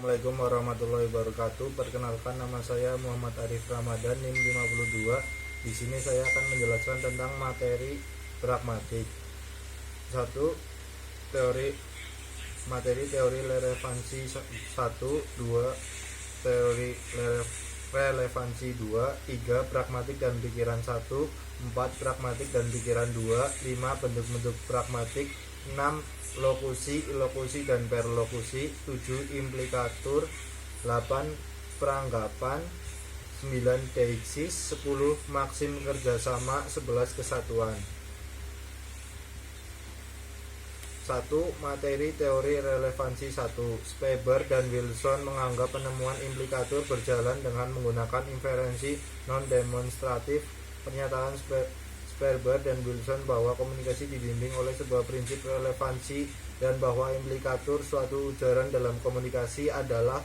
Assalamualaikum warahmatullahi wabarakatuh. Perkenalkan, nama saya Muhammad Arif Ramadan, NIM 52. Di sini saya akan menjelaskan tentang materi pragmatik. 1. Teori relevansi 1, 2 teori relevansi 2, 3 pragmatik dan pikiran 1, 4 pragmatik dan pikiran 2, 5 bentuk-bentuk pragmatik, 6 lokusi dan perlokusi, 7 implikatur, 8 peranggapan, 9 deiksis, 10 maksim kerjasama, 11 kesatuan. 1. Materi teori relevansi 1. Speber dan Wilson menganggap penemuan implikatur berjalan dengan menggunakan inferensi non-demonstratif. Pernyataan Speber dan Wilson bahwa komunikasi dibimbing oleh sebuah prinsip relevansi dan bahwa implikatur suatu ujaran dalam komunikasi adalah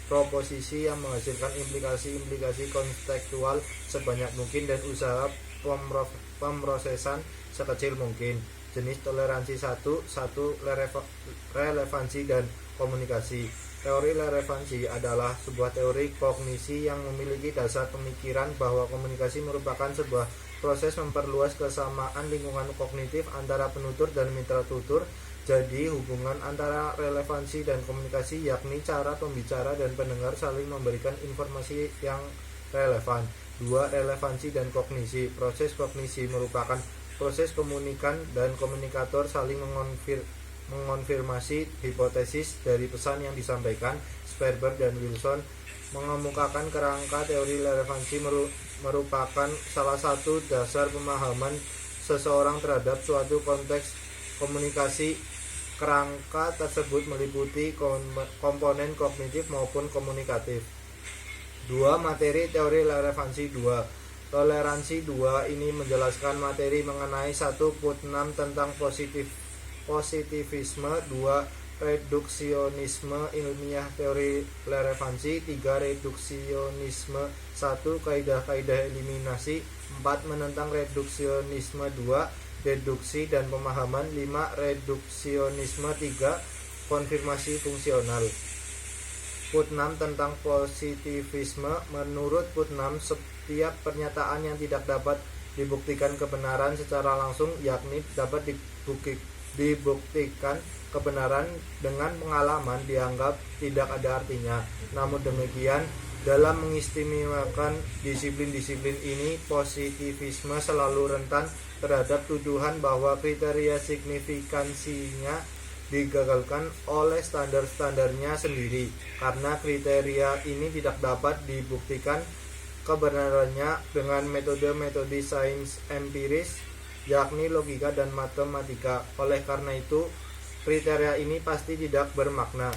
proposisi yang menghasilkan implikasi-implikasi kontekstual sebanyak mungkin dan usaha pemrosesan sekecil mungkin. Jenis toleransi 1. Relevansi dan komunikasi. Teori relevansi adalah sebuah teori kognisi yang memiliki dasar pemikiran bahwa komunikasi merupakan sebuah proses memperluas kesamaan lingkungan kognitif antara penutur dan mitra tutur. Jadi hubungan antara relevansi dan komunikasi yakni cara pembicara dan pendengar saling memberikan informasi yang relevan. 2. Relevansi dan kognisi. Proses kognisi merupakan proses komunikan dan komunikator saling mengonfirmasi hipotesis dari pesan yang disampaikan. Speber dan Wilson mengemukakan kerangka teori relevansi merupakan salah satu dasar pemahaman seseorang terhadap suatu konteks komunikasi. Kerangka tersebut meliputi komponen kognitif maupun komunikatif. 2. Materi teori relevansi 2. Toleransi 2 ini menjelaskan materi mengenai 1. Putnam tentang positivisme, 2. Reduksionisme ilmiah teori relevansi, 3. Reduksionisme 1 kaidah-kaidah eliminasi, 4. Menentang reduksionisme 2 deduksi dan pemahaman, 5. Reduksionisme 3 konfirmasi fungsional. Putnam tentang positivisme. Menurut Putnam, setiap pernyataan yang tidak dapat dibuktikan kebenaran secara langsung, yakni dapat dibuktikan kebenaran dengan pengalaman, dianggap tidak ada artinya. Namun demikian, dalam mengistimewakan disiplin-disiplin ini, positivisme selalu rentan terhadap tuduhan bahwa kriteria signifikansinya digagalkan oleh standar-standarnya sendiri, karena kriteria ini tidak dapat dibuktikan kebenarannya dengan metode-metode sains empiris, yakni logika dan matematika. Oleh karena itu, kriteria ini pasti tidak bermakna.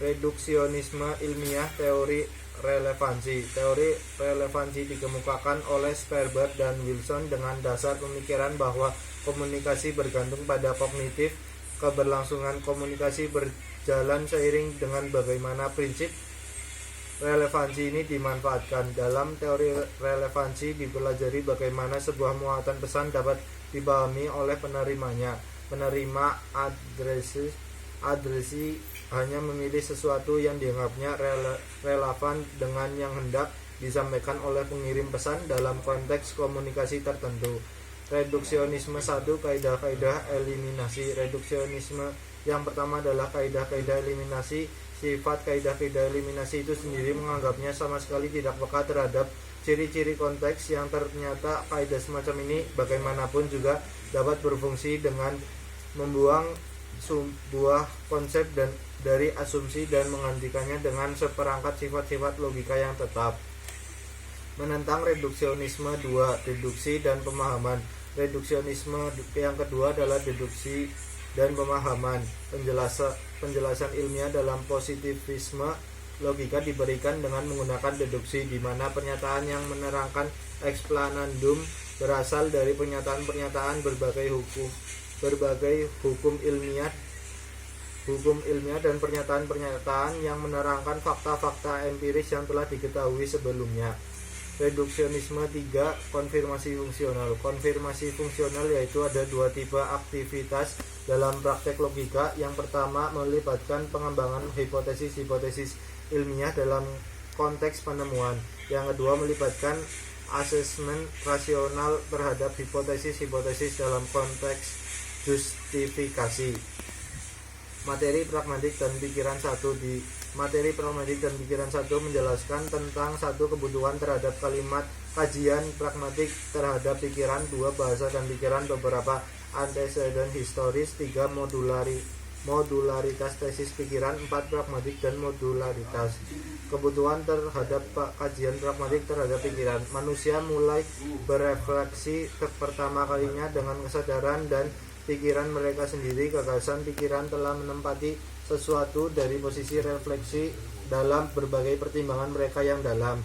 Reduksionisme ilmiah teori relevansi. Teori relevansi dikemukakan oleh Speber dan Wilson dengan dasar pemikiran bahwa komunikasi bergantung pada kognitif. Keberlangsungan komunikasi berjalan seiring dengan bagaimana prinsip relevansi ini dimanfaatkan. Dalam teori relevansi dipelajari bagaimana sebuah muatan pesan dapat dipahami oleh penerimanya. Penerima adresi hanya memilih sesuatu yang dianggapnya relevan dengan yang hendak disampaikan oleh pengirim pesan dalam konteks komunikasi tertentu. Reduksionisme 1 kaidah-kaidah eliminasi. Reduksionisme yang pertama adalah kaidah-kaidah eliminasi. Sifat kaidah-kaidah eliminasi itu sendiri menganggapnya sama sekali tidak peka terhadap ciri-ciri konteks yang ternyata kaidah semacam ini bagaimanapun juga dapat berfungsi dengan membuang sebuah konsep dari asumsi dan menggantikannya dengan seperangkat sifat-sifat logika yang tetap. Menentang reduksionisme 2, deduksi dan pemahaman. Reduksionisme yang kedua adalah deduksi dan pemahaman. Penjelasan ilmiah dalam positivisme logika diberikan dengan menggunakan deduksi, di mana pernyataan yang menerangkan explanandum berasal dari pernyataan-pernyataan berbagai hukum ilmiah dan pernyataan-pernyataan yang menerangkan fakta-fakta empiris yang telah diketahui sebelumnya. reduksionisme. 3. Konfirmasi fungsional. Konfirmasi fungsional yaitu ada dua tipe aktivitas dalam praktek logika. Yang pertama melibatkan pengembangan hipotesis-hipotesis ilmiah dalam konteks penemuan. Yang kedua melibatkan asesmen rasional terhadap hipotesis-hipotesis dalam konteks justifikasi. Materi pragmatik dan pikiran 1. Di materi pragmatik dan pikiran 1 menjelaskan tentang 1. Kebutuhan terhadap kalimat, kajian pragmatik terhadap pikiran. 2. Bahasa dan pikiran, beberapa anteseden historis. 3. Modularitas tesis pikiran. 4. Pragmatik dan modularitas. Kebutuhan terhadap kajian pragmatik terhadap pikiran. Manusia mulai berefleksi pertama kalinya dengan kesadaran dan pikiran mereka sendiri. Gagasan pikiran telah menempati sesuatu dari posisi refleksi dalam berbagai pertimbangan mereka yang dalam.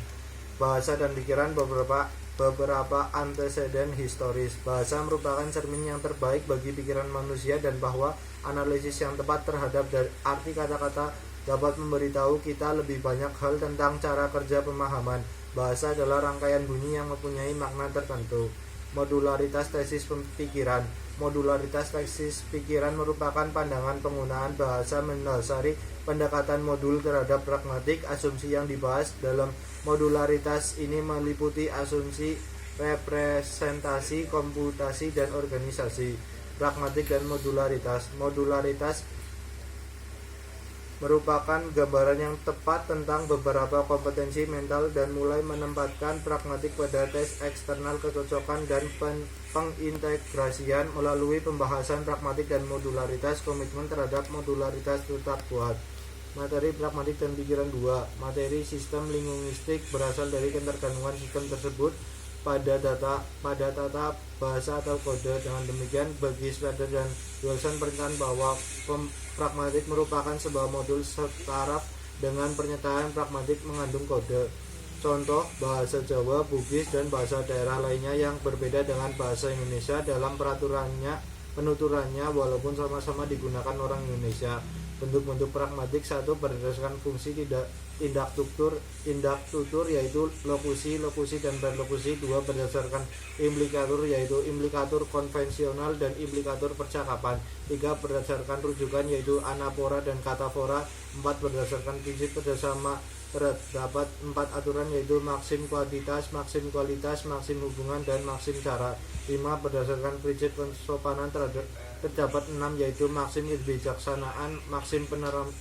Bahasa dan pikiran, beberapa anteseden historis. Bahasa merupakan cermin yang terbaik bagi pikiran manusia, dan bahwa analisis yang tepat terhadap arti kata-kata dapat memberitahu kita lebih banyak hal tentang cara kerja pemahaman. Bahasa adalah rangkaian bunyi yang mempunyai makna tertentu. Modularitas tesis pikiran. Modularitas tesis pikiran merupakan pandangan penggunaan bahasa mendasari pendekatan modul terhadap pragmatik. Asumsi yang dibahas dalam modularitas ini meliputi asumsi, representasi, komputasi, dan organisasi. Pragmatik dan modularitas. Modularitas merupakan gambaran yang tepat tentang beberapa kompetensi mental dan mulai menempatkan pragmatik pada tes eksternal kecocokan dan pengintegrasian. Melalui pembahasan pragmatik dan modularitas, komitmen terhadap modularitas tetap kuat. Materi pragmatik dan pikiran 2. Materi sistem linguistik berasal dari ketergantungan sistem tersebut pada tata bahasa atau kode. Dengan demikian, bagi Schrader dan Wilson, pernyataan bahwa pragmatik merupakan sebuah modul setaraf dengan pernyataan pragmatik mengandung kode. Contoh, bahasa Jawa, Bugis, dan bahasa daerah lainnya yang berbeda dengan bahasa Indonesia dalam penuturannya walaupun sama-sama digunakan orang Indonesia. Bentuk-bentuk pragmatik: 1. Berdasarkan fungsi tindak tutur yaitu lokusi, dan berlokusi. 2. Berdasarkan implikatur yaitu implikatur konvensional dan implikatur percakapan. 3. Berdasarkan rujukan yaitu anafora dan katafora. 4. Berdasarkan prinsip kerjasama. Terdapat 4 aturan yaitu maksim kualitas, maksim hubungan, dan maksim cara. 5. Berdasarkan prinsip kesopanan terdapat 6 yaitu maksim kebijaksanaan, maksim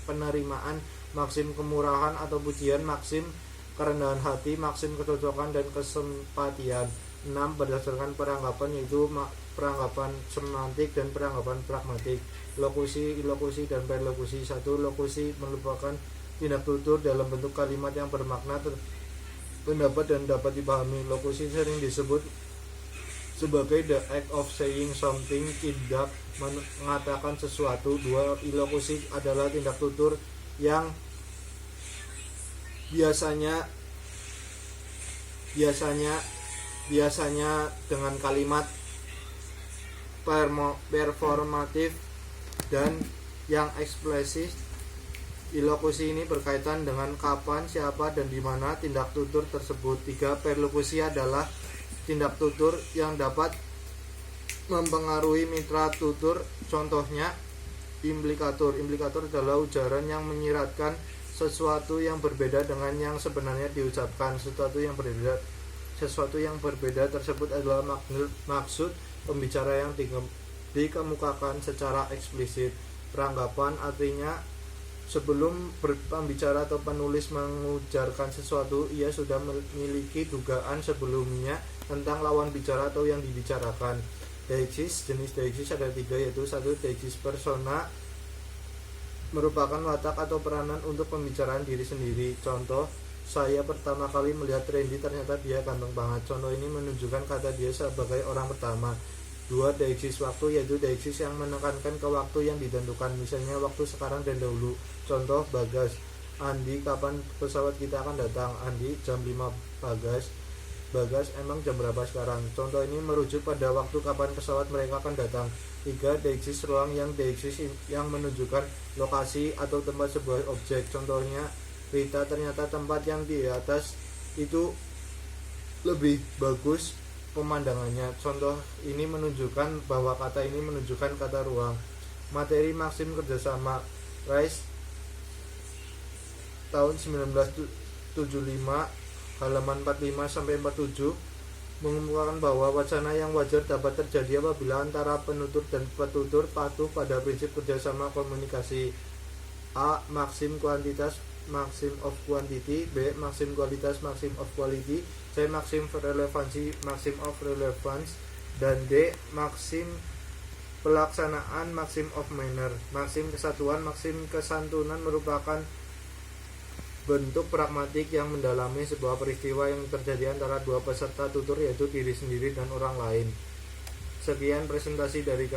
penerimaan, maksim kemurahan atau pujian, maksim kerendahan hati, maksim kecocokan, dan kesempatian. 6. Berdasarkan peranggapan yaitu peranggapan semantik dan peranggapan pragmatik. Lokusi, dan perlokusi. 1. Lokusi merupakan tindak tutur dalam bentuk kalimat yang bermakna pendapat dan dapat dipahami. Lokusi sering disebut sebagai the act of saying something, tindak mengatakan sesuatu. 2. Ilokusi adalah tindak tutur yang biasanya dengan kalimat performatif dan yang eksplisit. Ilokusi ini berkaitan dengan kapan, siapa, dan di mana tindak tutur tersebut. 3. Perlokusi adalah tindak tutur yang dapat mempengaruhi mitra tutur. Contohnya implikatur. Implikatur adalah ujaran yang menyiratkan sesuatu yang berbeda dengan yang sebenarnya diucapkan. Sesuatu yang berbeda tersebut adalah maksud pembicara yang dikemukakan secara eksplisit. Peranggapan artinya sebelum pembicara atau penulis mengujarkan sesuatu, ia sudah memiliki dugaan sebelumnya tentang lawan bicara atau yang dibicarakan. Deixis, jenis deixis ada 3 yaitu 1. Deixis persona merupakan watak atau peranan untuk pembicaraan diri sendiri. Contoh, saya pertama kali melihat Randy, ternyata dia ganteng banget. Contoh ini menunjukkan kata dia sebagai orang pertama. 2. Deixis waktu yaitu deixis yang menekankan ke waktu yang ditentukan, misalnya waktu sekarang dan dahulu. Contoh, Bagas, Andi, kapan pesawat kita akan datang? Andi, jam 5. Bagas, emang jam berapa sekarang? Contoh ini merujuk pada waktu kapan pesawat mereka akan datang. 3. Deixis ruang yang menunjukkan lokasi atau tempat sebuah objek. Contohnya, Rita, ternyata tempat yang di atas itu lebih bagus pemandangannya. Contoh ini menunjukkan bahwa kata ini menunjukkan kata ruang. Materi Maxim kerjasama Rice tahun 1975 halaman 45 sampai 47 mengemukakan bahwa wacana yang wajar dapat terjadi apabila antara penutur dan petutur patuh pada prinsip kerjasama komunikasi. A. Maxim kuantitas, maxim of quantity. B. Maxim kualitas, maxim of quality. C. Maxim relevansi, maxim of relevance. Dan D. Maxim pelaksanaan, maxim of manner. Maxim kesatuan, maxim kesantunan merupakan bentuk pragmatik yang mendalami sebuah peristiwa yang terjadi antara dua peserta tutur, yaitu diri sendiri dan orang lain. Sekian presentasi dari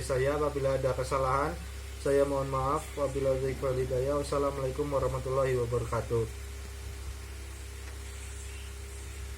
saya. Apabila ada kesalahan, saya mohon maaf. Wabillahi taufiq wal hidayah. Wassalamualaikum warahmatullahi wabarakatuh.